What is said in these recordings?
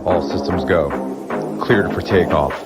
All systems go. Cleared for takeoff.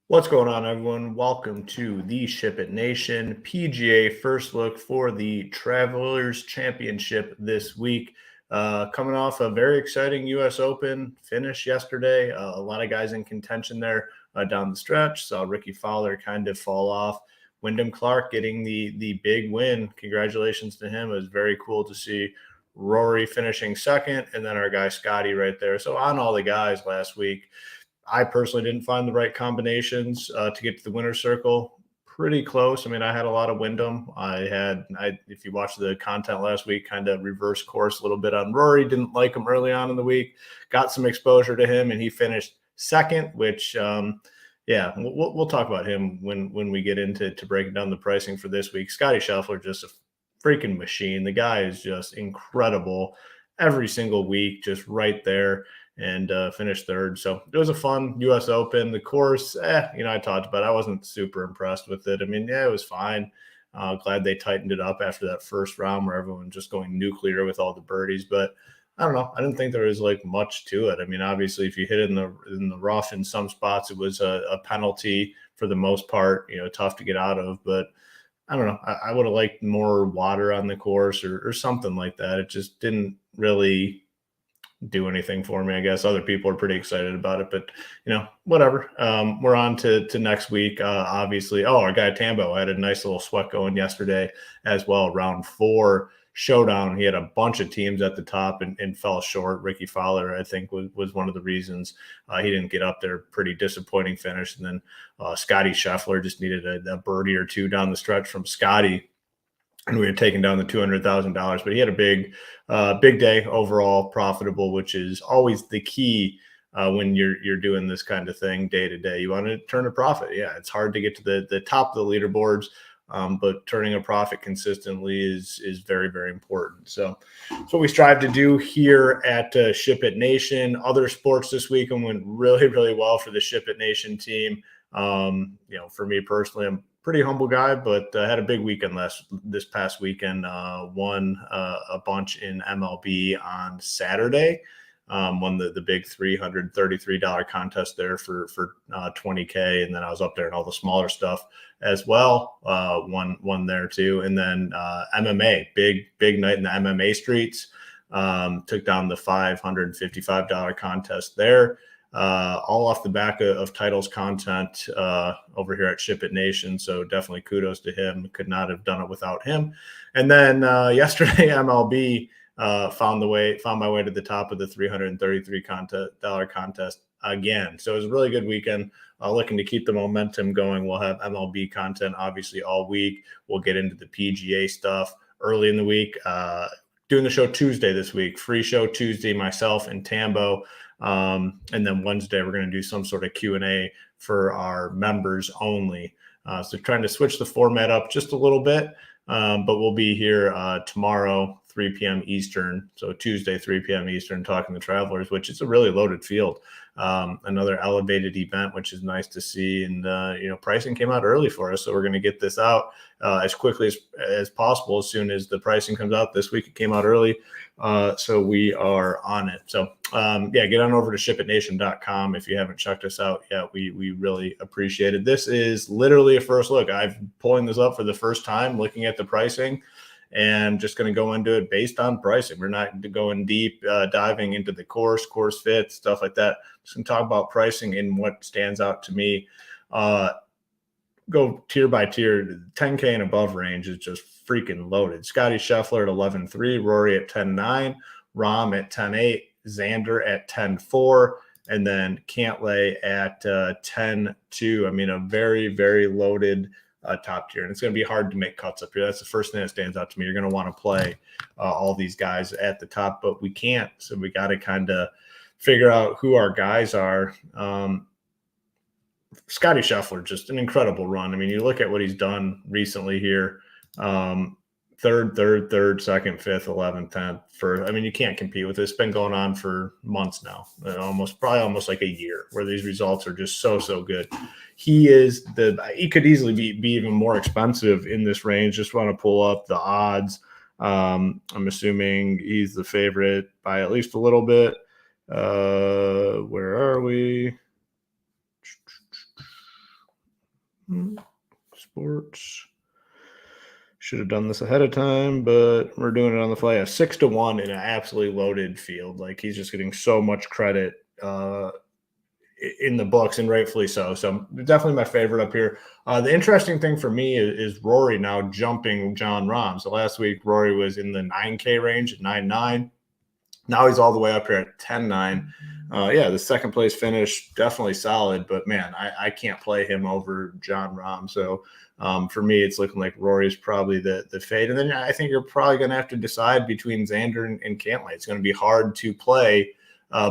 What's going on, everyone? Welcome to the SHIPIT Nation PGA first look for the Travelers Championship this week. Coming off a very exciting U.S. Open finish yesterday. A lot of guys in contention there down the stretch. Saw Ricky Fowler kind of fall off. Wyndham Clark getting the big win. Congratulations to him. It was very cool to see Rory finishing second, and then our guy Scotty right there. So on all the guys last week, I personally didn't find the right combinations to get to the winner's circle. Pretty close. I mean, I had a lot of Wyndham. If you watched the content last week, kind of reverse course a little bit on Rory. Didn't like him early on in the week. Got some exposure to him, and he finished second, which, we'll talk about him when we get into breaking down the pricing for this week. Scotty Scheffler, just a freaking machine. The guy is just incredible every single week, just right there. And finished third. So it was a fun U.S. Open. The course, I talked about it. I wasn't super impressed with it. I mean, it was fine. Glad they tightened it up after that first round where everyone was just going nuclear with all the birdies. But I don't know. I didn't think there was like much to it. I mean, obviously, if you hit it in the rough in some spots, it was a penalty for the most part. Tough to get out of. But I don't know. I would have liked more water on the course or something like that. It just didn't really do anything for me. I guess other people are pretty excited about it, but whatever. We're on to next week. Obviously, our guy Tambo had a nice little sweat going yesterday as well. Round 4 showdown. He had a bunch of teams at the top and fell short. Ricky Fowler, I think, was one of the reasons he didn't get up there. Pretty disappointing finish. And then Scotty Scheffler just needed a birdie or two down the stretch from Scotty, and we had taken down the $200,000, but he had a big day overall, profitable, which is always the key when you're doing this kind of thing day to day. You want to turn a profit. Yeah, it's hard to get to the top of the leaderboards, but turning a profit consistently is very, very important. So that's what we strive to do here at SHIPIT Nation. Other sports this week went really, really well for the SHIPIT Nation team. For me personally, I'm pretty humble guy, but had a big weekend this past weekend. Won a bunch in MLB on Saturday. Won the big $333 contest there for $20K, and then I was up there in all the smaller stuff as well. Won there too, and then MMA, big night in the MMA streets. Took down the $555 contest there. All off the back of titles content over here at SHIPIT Nation. So definitely kudos to him. Could not have done it without him. And then yesterday, MLB found my way to the top of the $333 contest again. So it was a really good weekend. Looking to keep the momentum going. We'll have MLB content obviously all week. We'll get into the PGA stuff early in the week. Doing the show Tuesday this week. Free show Tuesday, myself and Tambo. And then Wednesday, we're going to do some sort of Q&A for our members only. So trying to switch the format up just a little bit, but we'll be here tomorrow, 3 p.m. Eastern. So Tuesday, 3 p.m. Eastern, talking the Travelers, which is a really loaded field. Another elevated event, which is nice to see. And, pricing came out early for us. So we're going to get this out as quickly as possible. As soon as the pricing comes out this week, it came out early. So we are on it. So, get on over to shipitnation.com. If you haven't checked us out yet, we really appreciate it. This is literally a first look. I'm pulling this up for the first time, looking at the pricing, and just going to go into it based on pricing. We're not going deep, diving into the course fit, stuff like that. Just going to talk about pricing and what stands out to me. Go tier by tier. 10K and above range is just freaking loaded. Scotty Scheffler at 11.3, Rory at 10.9, Rahm at 10.8, Xander at 10.4, and then Cantlay at 10.2. I mean, a very, very loaded top tier, and it's going to be hard to make cuts up here. That's the first thing that stands out to me. You're going to want to play all these guys at the top, but we can't. So we got to kind of figure out who our guys are. Scotty Scheffler, just an incredible run. I mean, you look at what he's done recently here. Third, second, fifth, 11th, 10th. You can't compete with this. It's been going on for months now, probably almost like a year, where these results are just so good. He could easily be even more expensive in this range. Just want to pull up the odds. I'm assuming he's the favorite by at least a little bit. Where are we? Sports. Should have done this ahead of time, but we're doing it on the fly. 6-1 in an absolutely loaded field. Like, he's just getting so much credit in the books, and rightfully so. So definitely my favorite up here. The interesting thing for me is Rory now jumping Jon Rahm. So last week Rory was in the 9K range at 9.9. Now he's all the way up here at 10.9. The second place finish, definitely solid, but man, I can't play him over Jon Rahm. So for me, it's looking like Rory's probably the fade. And then I think you're probably going to have to decide between Xander and Cantlay. It's going to be hard to play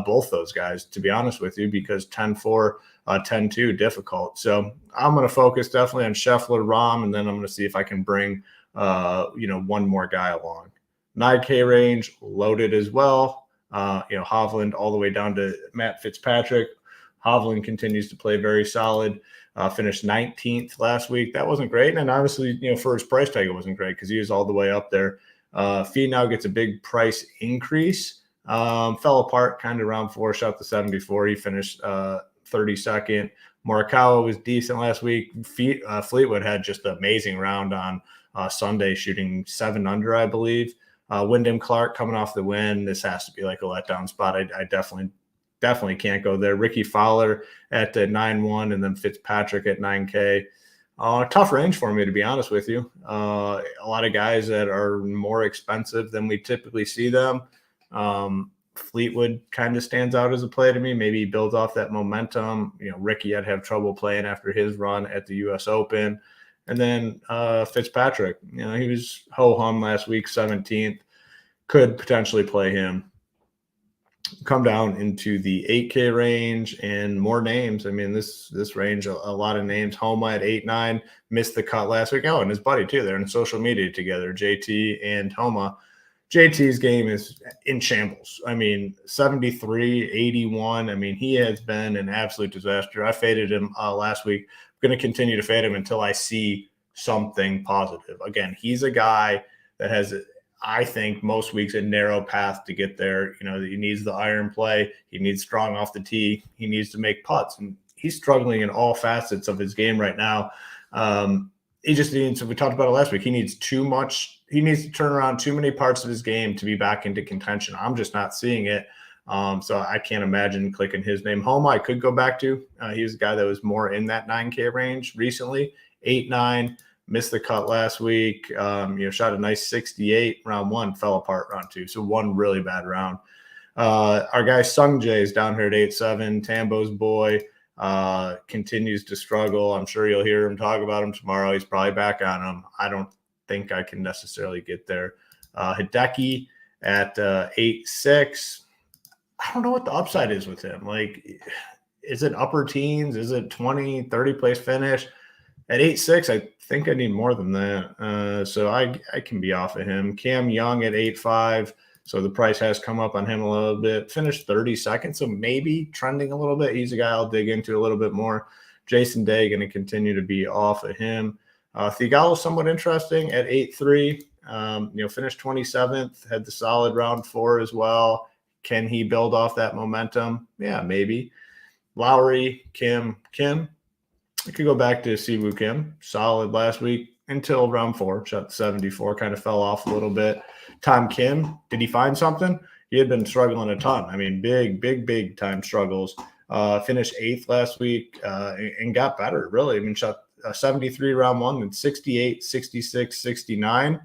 both those guys, to be honest with you, because 10-4, 10-2 difficult. So I'm going to focus definitely on Scheffler, Rahm, and then I'm going to see if I can bring one more guy along. 9K range loaded as well. Hovland all the way down to Matt Fitzpatrick. Hovland continues to play very solid. Finished 19th last week. That wasn't great. And obviously, for his price tag, it wasn't great because he was all the way up there. Finau gets a big price increase. Fell apart kind of round 4, shot the 74. He finished 32nd. Morikawa was decent last week. Fleetwood had just an amazing round on Sunday, shooting 7 under, I believe. Wyndham Clark coming off the win. This has to be like a letdown spot. I definitely can't go there. Ricky Fowler at 9.1, and then Fitzpatrick at 9K. Tough range for me, to be honest with you. A lot of guys that are more expensive than we typically see them. Fleetwood kind of stands out as a play to me. Maybe he builds off that momentum. Ricky, I'd have trouble playing after his run at the U.S. Open. And then Fitzpatrick, he was ho-hum last week, 17th. Could potentially play him. Come down into the 8K range and more names. This range, a lot of names. Homa at 8.9, missed the cut last week. Oh, and his buddy too. They're in social media together, JT and Homa. JT's game is in shambles. 73, 81. He has been an absolute disaster. I faded him last week. Going to continue to fade him until I see something positive. Again, he's a guy that has, I think, most weeks a narrow path to get there. He needs the iron play. He needs strong off the tee. He needs to make putts. And he's struggling in all facets of his game right now. He just needs, we talked about it last week, he needs too much. He needs to turn around too many parts of his game to be back into contention. I'm just not seeing it. So I can't imagine clicking his name. Homa, I could go back to. He was a guy that was more in that 9K range recently. 8.9, missed the cut last week. Shot a nice 68 round 1, fell apart round 2. So one really bad round. Our guy Sung Jae is down here at 8.7. Tambo's boy continues to struggle. I'm sure you'll hear him talk about him tomorrow. He's probably back on him. I don't think I can necessarily get there. Hideki at 8.6. I don't know what the upside is with him. Is it upper teens? Is it 20, 30 place finish? At 8.6, I think I need more than that. So I can be off of him. Cam Young at 8.5. So the price has come up on him a little bit. Finished 32nd, so maybe trending a little bit. He's a guy I'll dig into a little bit more. Jason Day going to continue to be off of him. Thigala is somewhat interesting at 8.3. Finished 27th. Had the solid round 4 as well. Can he build off that momentum? Yeah, maybe. Lowry, Kim. I could go back to Siwoo Kim. Solid last week until round 4. Shot 74. Kind of fell off a little bit. Tom Kim, did he find something? He had been struggling a ton. Big time struggles. Finished 8th last week and got better, really. Shot 73 round 1 and 68, 66, 69.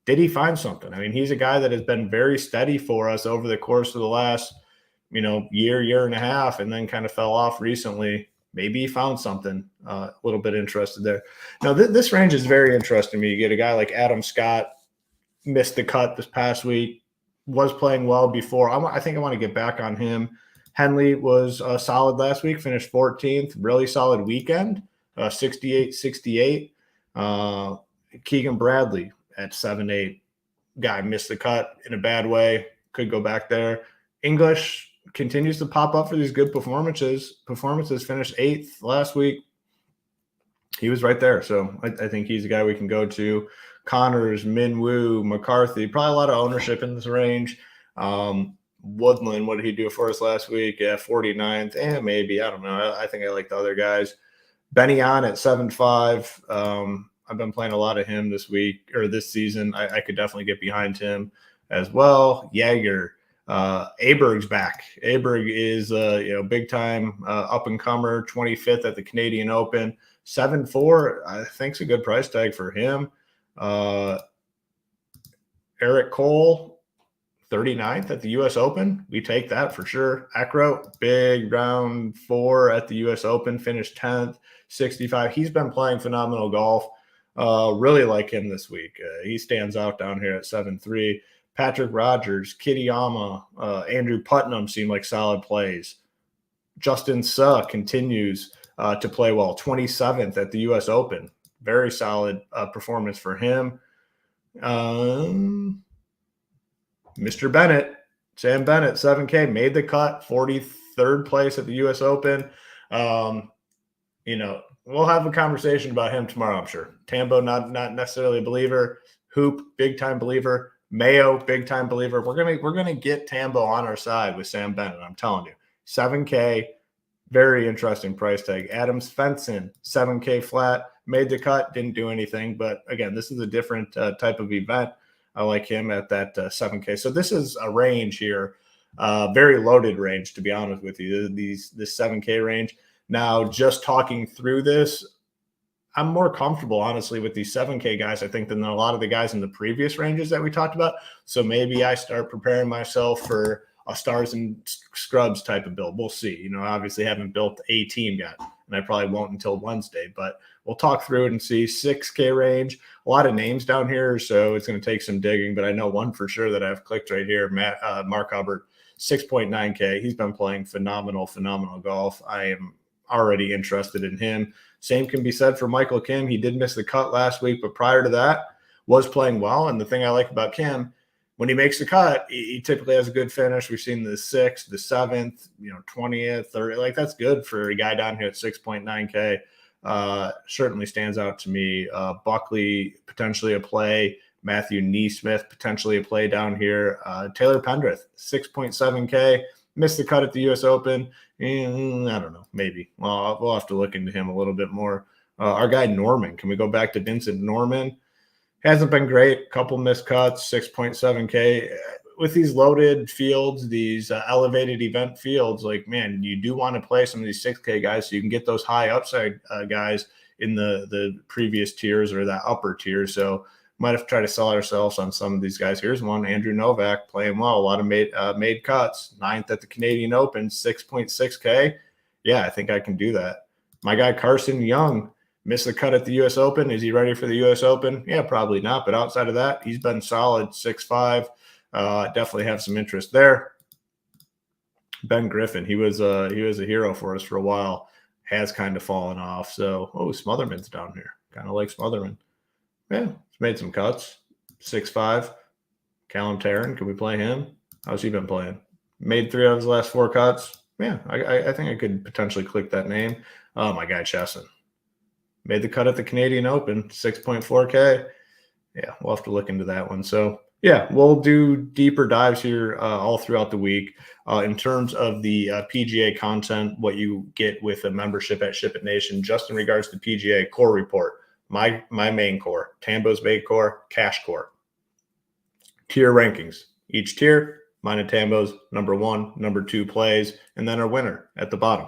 Did he find something? He's a guy that has been very steady for us over the course of the last, year and a half, and then kind of fell off recently. Maybe he found something. A little bit interested there. Now, this range is very interesting to me. You get a guy like Adam Scott, missed the cut this past week, was playing well before. I think I want to get back on him. Henley was solid last week, finished 14th. Really solid weekend, 68-68. Keegan Bradley at 7-8. Guy missed the cut in a bad way. Could go back there. English continues to pop up for these good performances. Finished 8th last week. He was right there. So I think he's a guy we can go to. Connors, Minwoo, McCarthy, probably a lot of ownership in this range. Woodland, what did he do for us last week? Yeah, 49th. Maybe. I don't know. I think I like the other guys. Benny on at 7-5. I've been playing a lot of him this week or this season. I could definitely get behind him as well. Jaeger. Aberg's back. Aberg is big time up and comer, 25th at the Canadian Open. 7-4, I think is a good price tag for him. Eric Cole, 39th at the U.S. Open. We take that for sure. Eckroat, big round 4 at the U.S. Open, finished 10th, 65. He's been playing phenomenal golf. Really like him this week. He stands out down here at 7-3. Patrick Rogers, Kitayama, Andrew Putnam seem like solid plays. Justin Suh continues to play well, 27th at the U.S. Open. Very solid performance for him. Mr. Bennett, Sam Bennett, 7K, made the cut, 43rd place at the U.S. Open. We'll have a conversation about him tomorrow, I'm sure. Tambo, not necessarily a believer. Hoop, big-time believer. Mayo, big-time believer. We're gonna get Tambo on our side with Sam Bennett, I'm telling you. 7K, very interesting price tag. Adams Fenson, 7K flat, made the cut, didn't do anything. But, again, this is a different type of event. I like him at that 7K. So this is a range here, very loaded range, to be honest with you, this 7K range. Now, just talking through this, I'm more comfortable, honestly, with these 7K guys, I think, than a lot of the guys in the previous ranges that we talked about. So maybe I start preparing myself for a stars and scrubs type of build. We'll see. Obviously haven't built a team yet, and I probably won't until Wednesday, but we'll talk through it and see. 6K range, a lot of names down here, so it's going to take some digging, but I know one for sure that I've clicked right here, Mark Hubbard, 6.9K. He's been playing phenomenal golf. I am already interested in him. Same can be said for Michael Kim. He did miss the cut last week, but prior to that was playing well. And the thing I like about Kim, when he makes the cut, he typically has a good finish. We've seen the 6th, the 7th, 20th, or that's good for a guy down here at 6.9K. Certainly stands out to me. Buckley, potentially a play. Matthew Neesmith, potentially a play down here. Taylor Pendrith, 6.7K. Missed the cut at the U.S. Open. And I don't know, maybe. Well, we'll have to look into him a little bit more. Our guy Norman, can we go back to Vincent Norman? Hasn't been great. Couple missed cuts, 6.7K. With these loaded fields, these elevated event fields, you do want to play some of these 6K guys so you can get those high upside guys in the previous tiers or that upper tier. So might have to try to sell ourselves on some of these guys. Here's one, Andrew Novak, playing well. A lot of made cuts. 9th at the Canadian Open, 6.6K. Yeah, I think I can do that. My guy Carson Young missed the cut at the U.S. Open. Is he ready for the U.S. Open? Yeah, probably not. But outside of that, he's been solid, 6.5. Definitely have some interest there. Ben Griffin, he was a hero for us for a while. Has kind of fallen off. So, Smotherman's down here. Kind of like Smotherman. Yeah, he's made some cuts. 6.5. Callum Tarrant, can we play him? How's he been playing? Made 3 out of his last 4 cuts. Yeah, I think I could potentially click that name. Oh, my guy Chesson. Made the cut at the Canadian Open, 6.4K. Yeah, we'll have to look into that one. So, yeah, we'll do deeper dives here all throughout the week. In terms of the PGA content, what you get with a membership at SHIPIT Nation, just in regards to PGA core report. My main core, Tambo's main core, cash core. Tier rankings. Each tier, mine and Tambo's number 1, number 2 plays, and then our winner at the bottom.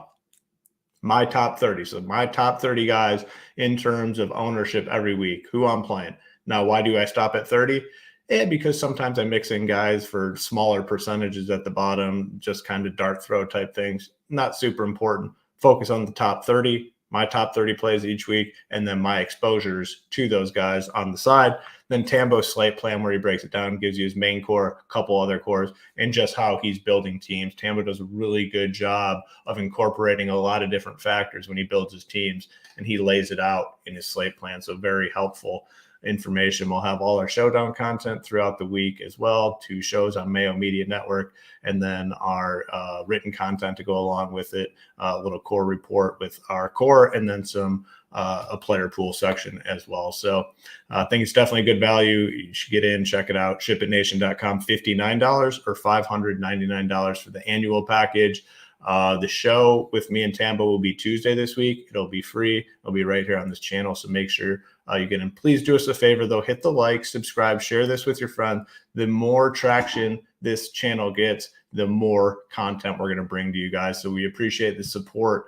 My top 30. So my top 30 guys in terms of ownership every week, who I'm playing. Now, why do I stop at 30? Because sometimes I mix in guys for smaller percentages at the bottom, just kind of dart throw type things. Not super important. Focus on the top 30. My top 30 plays each week, and then my exposures to those guys on the side. Then Tambo's slate plan, where he breaks it down, gives you his main core, a couple other cores, and just how he's building teams. Tambo does a really good job of incorporating a lot of different factors when he builds his teams, and he lays it out in his slate plan. So very helpful information. We'll have all our showdown content throughout the week as well, 2 shows on Mayo Media Network, and then our written content to go along with it, a little core report with our core, and then some a player pool section as well. So I think it's definitely good value. You should get in, check it out. ShipItNation.com, $59 or $599 for the annual package. The show with me and Tambo will be Tuesday this week. It'll be free. It'll be right here on this channel. So make sure you get in. Please do us a favor, though. Hit the like, subscribe, share this with your friend. The more traction this channel gets, the more content we're going to bring to you guys. So we appreciate the support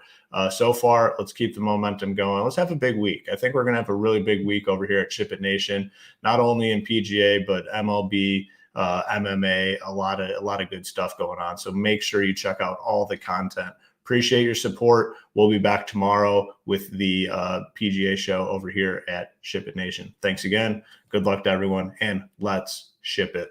so far. Let's keep the momentum going. Let's have a big week. I think we're going to have a really big week over here at Ship It Nation, not only in PGA, but MLB, MMA, a lot of good stuff going on. So make sure you check out all the content. Appreciate your support. We'll be back tomorrow with the PGA show over here at Ship It Nation. Thanks again. Good luck to everyone, and let's ship it.